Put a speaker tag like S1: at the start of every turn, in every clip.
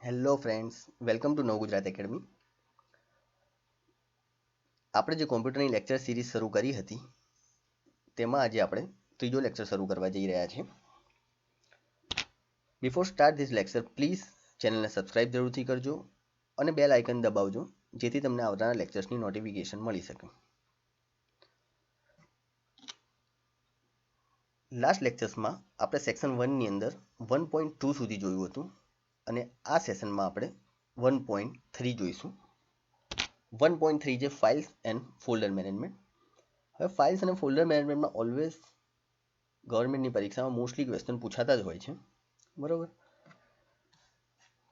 S1: Hello friends, welcome to નવ Gujarat academy. આપણે જે કોમ્પ્યુટરની લેક્ચર સિરીઝ શરૂ કરી હતી તેમાં આજે આપણે ત્રીજો લેક્ચર શરૂ કરવા જઈ રહ્યા છીએ. Before start this lecture please ચેનલને સબસ્ક્રાઇબ જરૂરથી કરજો અને બેલ આઇકન દબાવજો જેથી તમને આવનારા લેક્ચર્સની નોટિફિકેશન મળી શકે. લાસ્ટ લેક્ચર્સમાં આપણે સેક્શન 1ની અંદર 1.2 સુધી જોયું હતું અને આ સેશનમાં આપણે 1.3 જોઈશું. 1.3 જે ફાઇલ્સ એન્ડ ફોલ્ડર મેનેજમેન્ટ. હવે ફાઇલ્સ અને ફોલ્ડર મેનેજમેન્ટમાં ઓલવેઝ ગવર્મેન્ટની પરીક્ષામાં મોસ્ટલી ક્વેશ્ચન પૂછાતા જ હોય છે, બરાબર.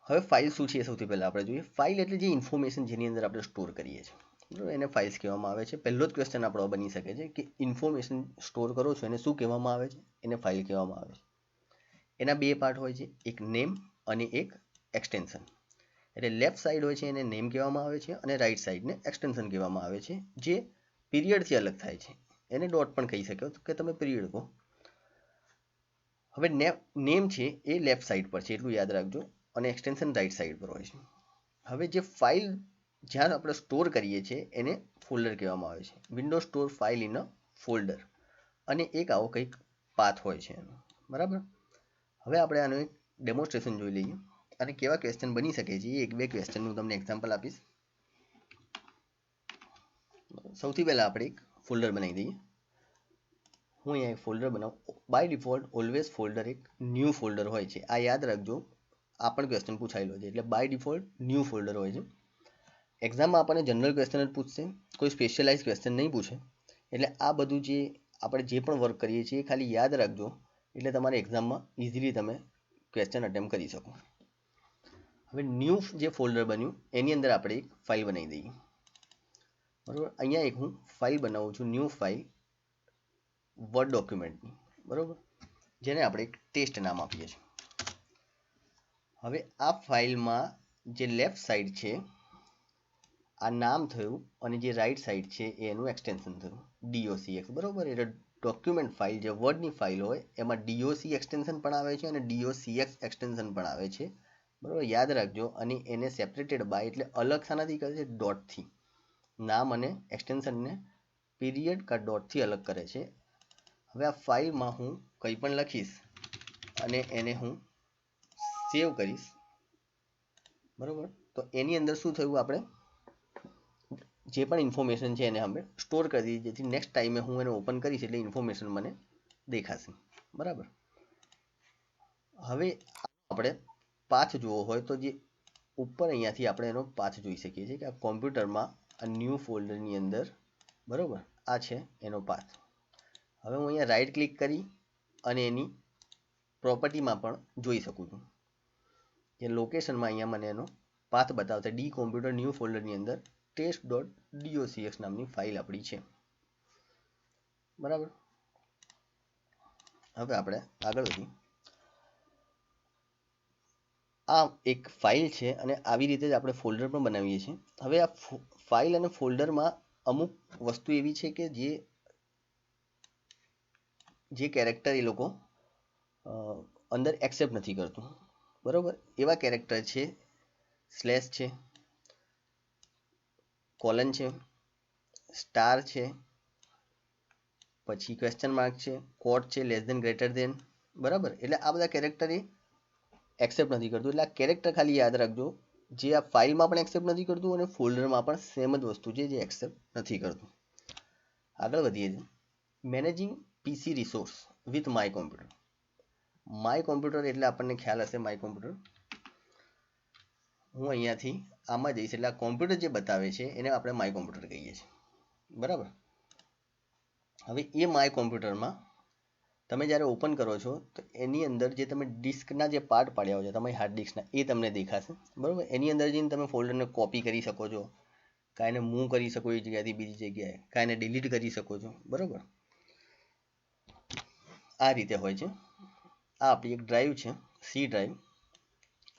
S1: હવે ફાઇલ શું છે એ સૌથી પહેલાં આપણે જોઈએ. ફાઇલ એટલે જે ઇન્ફોર્મેશન જેની અંદર આપણે સ્ટોર કરીએ છીએ, બરાબર, એને ફાઇલ્સ કહેવામાં આવે છે. પહેલો જ ક્વેશ્ચન આપણો બની શકે છે કે ઇન્ફોર્મેશન સ્ટોર કરો છો એને શું કહેવામાં આવે છે? એને ફાઇલ કહેવામાં આવે છે. એના બે પાર્ટ હોય છે, એક નેમ અને એક એક્સટેન્શન. એટલે લેફ્ટ સાઈડ હોય છે એને નેમ કહેવામાં આવે છે અને રાઈટ સાઈડને એક્સટેન્શન કહેવામાં આવે છે, જે પીરિયડથી અલગ થાય છે. એને ડોટ પણ કહી શકો કે તમે પીરિયડ કહો. હવે નેમ છે એ લેફ્ટ સાઈડ પર છે એટલું યાદ રાખજો અને એક્સટેન્શન રાઈટ સાઈડ પર હોય છે. હવે જે ફાઇલ જ્યાં આપણે સ્ટોર કરીએ છીએ એને ફોલ્ડર કહેવામાં આવે છે. Window store file in a folder અને એક આવો કંઈક પાથ હોય છે એનો, બરાબર. હવે આપણે આનું એક ડેમોન્સ્ટ્રેશન જોઈ લઈએ અને કેવા ક્વેશ્ચન બની શકે છે એ એક બે ક્વેશ્ચનનું તમને એક્ઝામ્પલ આપીશ. સૌથી પહેલાં આપણે એક ફોલ્ડર બનાવી દઈએ. હું અહીંયા એક ફોલ્ડર બનાવું. બાય ડિફોલ્ટ ઓલવેઝ ફોલ્ડર એક ન્યૂ ફોલ્ડર હોય છે, આ યાદ રાખજો. આ પણ ક્વેશ્ચન પૂછાયેલો છે, એટલે બાય ડિફોલ્ટ ન્યૂ ફોલ્ડર હોય છે. એક્ઝામમાં આપણને જનરલ ક્વેશ્ચન જ પૂછશે, કોઈ સ્પેશિયલાઇઝ ક્વેશ્ચન નહીં પૂછે. એટલે આ બધું જે આપણે જે પણ વર્ક કરીએ છીએ એ ખાલી યાદ રાખજો, એટલે તમારે એક્ઝામમાં ઇઝીલી તમે ક્વેશ્ચન અટેમ્પ્ટ કરી શકો. હવે ન્યૂ જે ફોલ્ડર બન્યું એની અંદર આપણે એક ફાઇલ બનાવી દઈએ, બરાબર. અહીંયા એક હું ફાઇલ બનાવું છું, ન્યૂ ફાઇલ વર્ડ ડોક્યુમેન્ટની, બરાબર, જેને આપણે એક ટેસ્ટ નામ આપીએ છીએ. હવે આ ફાઇલમાં જે લેફ્ટ સાઈડ છે આ નામ થયું અને જે રાઈટ સાઈડ છે એનું એક્સટેન્શન થયું DOCX, બરાબર. એટલે ડોક્યુમેન્ટ ફાઇલ જે વર્ડની ફાઇલ હોય એમાં DOC એક્સટેન્શન પણ આવે છે અને DOCX એક્સટેન્શન પણ આવે છે, બરાબર. યાદ રાખજો. અને એને સેપરેટેડ બાય એટલે અલગ શાનાથી કરે છે? ડોટથી. નામ અને એક્સટેન્શનને પીરિયડ કા ડોટથી અલગ કરે છે. હવે આ ફાઇલમાં હું કંઈ પણ લખીશ અને એને હું સેવ કરીશ, બરાબર. તો એની અંદર શું થયું? આપણે જે પણ ઇન્ફોર્મેશન છે એને અમે સ્ટોર કરી દીધી, જેથી નેક્સ્ટ ટાઈમે હું એને ઓપન કરીશ એટલે ઇન્ફોર્મેશન મને દેખાશે, બરાબર. હવે આપણે પાથ જોવો હોય તો જે ઉપર અહીંયાથી આપણે એનો પાથ જોઈ શકીએ છીએ કે આ કોમ્પ્યુટરમાં આ ન્યૂ ફોલ્ડરની અંદર, બરાબર, આ છે એનો પાથ. હવે હું અહીંયા રાઈટ ક્લિક કરી અને એની પ્રોપર્ટીમાં પણ જોઈ શકું છું કે લોકેશનમાં અહીંયા મને એનો પાથ બતાવશે. ડી કોમ્પ્યુટર ન્યૂ ફોલ્ડરની અંદર test.docx નામની ફાઇલ આપણી છે, બરાબર. હવે આપણે આગળ વધીએ. આ એક ફાઇલ છે અને આવી રીતે જ આપણે ફોલ્ડર પણ બનાવીએ છીએ. હવે આ ફાઇલ અને ફોલ્ડરમાં અમુક વસ્તુ એવી છે કે જે કેરેક્ટર એ લોકો અંદર એક્સેપ્ટ નથી કરતું, બરાબર. એવા કેરેક્ટર છે સ્લેશ છે, કોલન છે, સ્ટાર છે, પછી ક્વેશ્ચન માર્ક છે, કોટ છે, લેસ ધેન ગ્રેટર ધેન, બરાબર. એટલે આ બધા કેરેક્ટર એ એક્સેપ્ટ નથી કરતું. એટલે આ કેરેક્ટર ખાલી યાદ રાખજો, જે આ ફાઇલમાં પણ એક્સેપ્ટ નથી કરતું અને ફોલ્ડરમાં પણ સેમ જ વસ્તુ છે જે એક્સેપ્ટ નથી કરતું. આગળ વધીએ છીએ. Managing PC resource with my computer. My computer એટલે આપણને ખ્યાલ હશે માય કોમ્પ્યુટર. હું અહીંયાથી આમાં જઈશ એટલે આ કોમ્પ્યુટર જે બતાવે છે એને આપણે માય કોમ્પ્યુટર કહીએ છીએ, બરાબર. હવે એ માય કોમ્પ્યુટરમાં તમે જ્યારે ઓપન કરો છો તો એની અંદર જે તમે ડિસ્કના જે પાર્ટ પાડ્યા હોય છે તમારી હાર્ડ ડિસ્કના એ તમને દેખાશે, બરાબર. એની અંદર જઈને તમે ફોલ્ડરને કોપી કરી શકો છો, કાં એને મૂવ કરી શકો એ જગ્યાથી બીજી જગ્યાએ, કાં એને ડિલીટ કરી શકો છો, બરાબર. આ રીતે હોય છે. આ આપણી એક ડ્રાઈવ છે, સી ડ્રાઈવ.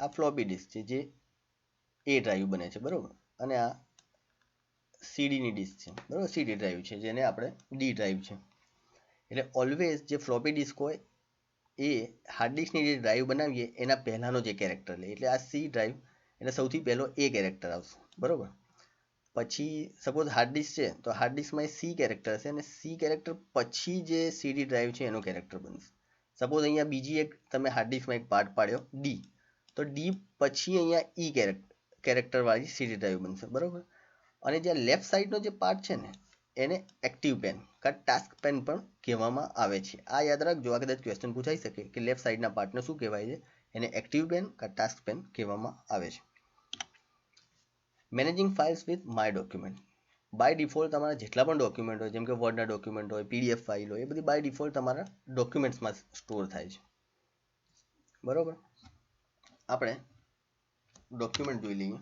S1: આ ફ્લોપી ડિસ્ક છે જે એ ડ્રાઈવ બને છે, બરાબર. અને આ સીડીની ડિસ્ક છે, બરાબર, સીડી ડ્રાઈવ છે જેને આપણે ડી ડ્રાઈવ છે. એટલે ઓલવેઝ જે ફ્લોપી ડિસ્ક હોય એ હાર્ડ ડિસ્કની જે ડ્રાઈવ બનાવીએ એના પહેલાંનો જે કેરેક્ટર લે, એટલે આ સી ડ્રાઈવ એટલે સૌથી પહેલો એ કેરેક્ટર આવશે, બરાબર. પછી સપોઝ હાર્ડ ડિસ્ક છે તો હાર્ડ ડિસ્કમાં સી કેરેક્ટર હશે અને સી કેરેક્ટર પછી જે સીડી ડ્રાઈવ છે એનો કેરેક્ટર બનશે. સપોઝ અહીંયા બીજી એક તમે હાર્ડ ડિસ્કમાં એક પાર્ટ પાડ્યો ડી, તો ડી પછી અહીંયા ઈ કેરેક્ટરવાળી સીડી ડ્રાઈવ બનશે, બરાબર. અને જે લેફ્ટ સાઈડનો જે પાર્ટ છે ને એને એક્ટિવ પેન કા ટાસ્ક પેન પણ કહેવામાં આવે છે. આ યાદ રાખજો, આ કદાચ ક્વેશ્ચન પૂછાઈ શકે કે લેફ્ટ સાઈડના પાર્ટને શું કહેવાય છે, એને એક્ટિવ પેન કા ટાસ્ક પેન કહેવામાં આવે છે. Managing files with my document. By default તમારા જેટલા પણ ડોક્યુમેન્ટ હોય, જેમ કે વર્ડના ડોક્યુમેન્ટ હોય, પીડીએફ ફાઇલ હોય, એ બધી બાય ડિફોલ્ટ તમારા ડોક્યુમેન્ટ્સમાં સ્ટોર થાય છે, બરાબર. આપણે ડોક્યુમેન્ટ જોઈ લઈએ.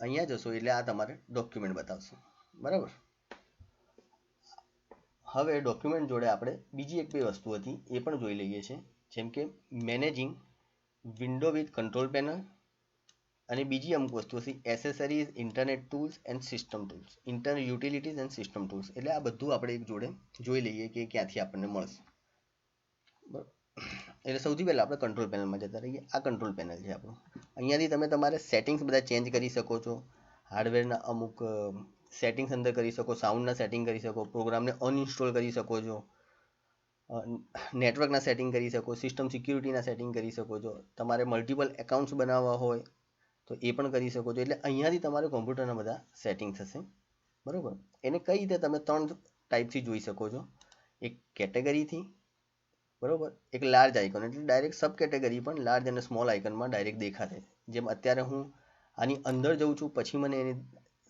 S1: અહીંયા જશો એટલે આ તમારે ડોક્યુમેન્ટ બતાવશે, બરાબર. હવે ડોક્યુમેન્ટ જોડે આપણે બીજી એક બે વસ્તુ હતી એ પણ જોઈ લઈએ છીએ, જેમ કે managing window with control panel અને બીજી અમુક વસ્તુ હતી accessories, internet tools and system tools, internet utilities and system tools. એટલે આ બધું આપણે એક જોડે જોઈ લઈએ કે ક્યાંથી આપણને મળશે, બરાબર. એટલે સૌથી પહેલાં આપણે કંટ્રોલ પેનલમાં જતા રહીએ. આ કંટ્રોલ પેનલ છે આપણું. અહીંયાથી તમે તમારે સેટિંગ્સ બધા ચેન્જ કરી શકો છો, હાર્ડવેરના અમુક સેટિંગ્સ અંદર કરી શકો, સાઉન્ડના સેટિંગ કરી શકો, પ્રોગ્રામને અનઇન્સ્ટોલ કરી શકો છો, નેટવર્કના સેટિંગ કરી શકો, સિસ્ટમ સિક્યુરિટીના સેટિંગ કરી શકો છો, તમારે મલ્ટિપલ એકાઉન્ટ્સ બનાવવા હોય તો એ પણ કરી શકો છો. એટલે અહીંયાથી તમારે કોમ્પ્યુટરના બધા સેટિંગ થશે, બરાબર. એને કઈ રીતે તમે 3 ટાઈપથી જોઈ શકો છો. એક કેટેગરીથી, બરાબર. એક લાર્જ આઇકન, એટલે ડાયરેક્ટ સબ કેટેગરી પણ લાર્જ અને સ્મોલ આઇકનમાં ડાયરેક્ટ દેખાશે. જેમ અત્યારે હું આની અંદર જઉં છું પછી મને એની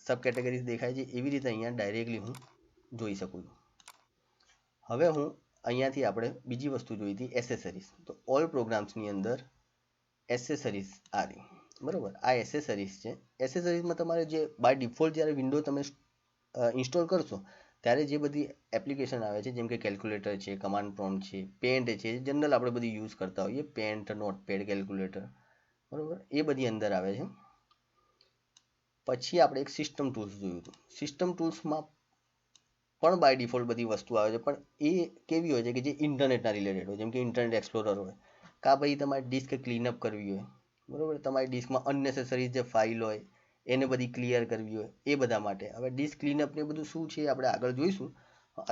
S1: સબ કેટેગરીઝ દેખાય છે, એવી રીતે અહીંયા ડાયરેક્ટલી હું જોઈ શકું છું. હવે હું અહીંયાથી આપણે બીજી વસ્તુ જોઈ હતી એસેસરીઝ. તો ઓલ પ્રોગ્રામ્સની અંદર એસેસરીઝ આ રહી, બરાબર. આ એસેસરીઝ છે. એસેસરીઝમાં તમારે જે બાય ડિફોલ્ટ જ્યારે વિન્ડો તમે ઇન્સ્ટોલ કરશો ત્યારે જે બધી એપ્લિકેશન આવે છે, જેમ કે કેલ્ક્યુલેટર છે, કમાન્ડ પ્રોમ્પ્ટ છે, પેન્ટ છે, જનરલ આપણે બધી યુઝ કરતા હોઈએ, પેન્ટ, નોટપેડ, કેલ્ક્યુલેટર, બરાબર, એ બધી અંદર આવે છે. પછી આપણે એક સિસ્ટમ ટૂલ્સ જોયું હતું. સિસ્ટમ ટૂલ્સમાં પણ બાય ડિફોલ્ટ બધી વસ્તુ આવે છે, પણ એ કેવી હોય છે કે જે ઇન્ટરનેટના રિલેટેડ હોય, જેમ કે ઇન્ટરનેટ એક્સપ્લોરર હોય, કાં ભાઈ તમારે ડિસ્ક ક્લીનઅપ કરવી હોય, બરાબર, તમારી ડિસ્કમાં અનનેસેસરી જે ફાઇલ હોય એને બધી ક્લિયર કરવી હોય, એ બધા માટે. હવે ડિસ્ક ક્લીનઅપ ને બધું શું છે આપણે આગળ જોઈશું.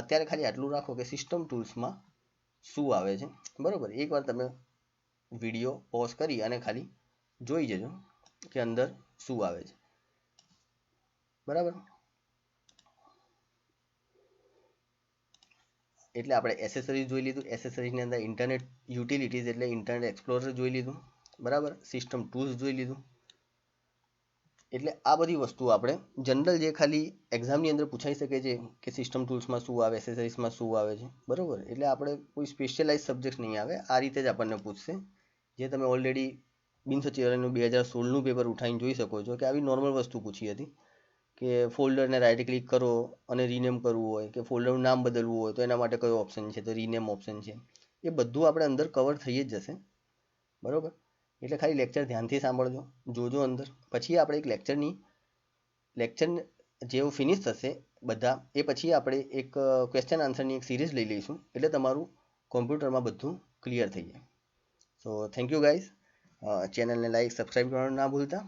S1: અત્યારે ખાલી આટલું રાખો કે સિસ્ટમ ટૂલ્સમાં શું આવે છે, બરાબર. એકવાર તમે વિડીયો પોઝ કરી અને ખાલી જોઈ જજો કે અંદર શું આવે છે, બરાબર. એટલે આપણે એસેસરીઝ જોઈ લીધું. એસેસરીઝની અંદર ઇન્ટરનેટ યુટિલિટીઝ એટલે ઇન્ટરનેટ એક્સપ્લોરર જોઈ લીધું, બરાબર. સિસ્ટમ ટૂલ્સ જોઈ લીધું. એટલે આ બધી વસ્તુઓ આપણે જનરલ જે ખાલી એક્ઝામની અંદર પૂછાઈ શકે છે કે સિસ્ટમ ટૂલ્સમાં શું આવે, એસેસરીઝમાં શું આવે છે, બરાબર. એટલે આપણે કોઈ સ્પેશિયલાઇઝ સબ્જેક્ટ નહીં આવે, આ રીતે જ આપણને પૂછશે. જે તમે ઓલરેડી બિનસચિવાલયનું 2016નું પેપર ઉઠાવીને જોઈ શકો છો કે આવી નોર્મલ વસ્તુ પૂછી હતી કે ફોલ્ડરને રાઇટ ક્લિક કરો અને રીનેમ કરવું હોય કે ફોલ્ડરનું નામ બદલવું હોય તો એના માટે કયો ઓપ્શન છે, તો રીનેમ ઓપ્શન છે. એ બધું આપણે અંદર કવર થઈ જ જશે, બરાબર. એટલે ખાલી લેક્ચર ધ્યાનથી સાંભળજો, જોજો અંદર. પછી આપણે એક લેક્ચર જેવું ફિનિશ થશે બધા એ પછી આપણે એક ક્વેશ્ચન આન્સરની એક સિરીઝ લઈ લઈશું, એટલે તમારું કોમ્પ્યુટરમાં બધું ક્લિયર થઈ જાય. So thank you guys. ચેનલને લાઈક સબસ્ક્રાઈબ કરવાનું ના ભૂલતા.